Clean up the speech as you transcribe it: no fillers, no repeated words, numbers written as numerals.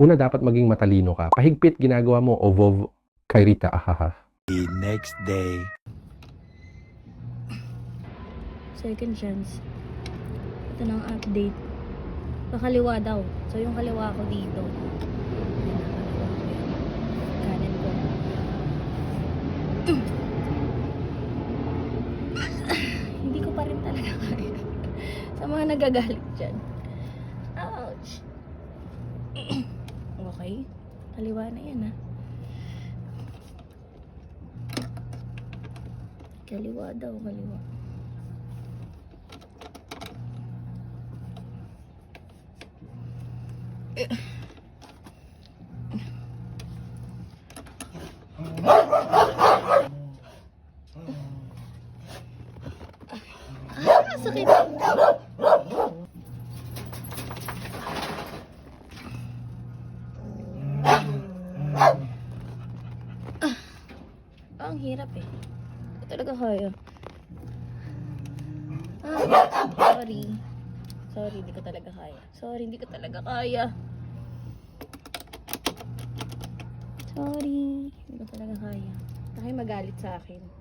Una, dapat maging matalino ka. Pahigpit ginagawa mo, ovov, kairita, ahaha. The next day. Second chance. Ito na ang update. Kakaliwa daw. So yung kaliwa ko dito. Kanan ko. Hindi ko pa rin talaga kaya. Sa mga nagagalit dyan. Ouch. Okay. Kaliwa na yan ha. Kaliwa daw, kaliwa. Sakit. Ang hirap eh. Hindi ko talaga kaya. Sorry. Sorry, hindi ko talaga kaya. Sorry, hindi ko talaga kaya. Sorry, hindi ko talaga kaya. Baka magalit sa akin.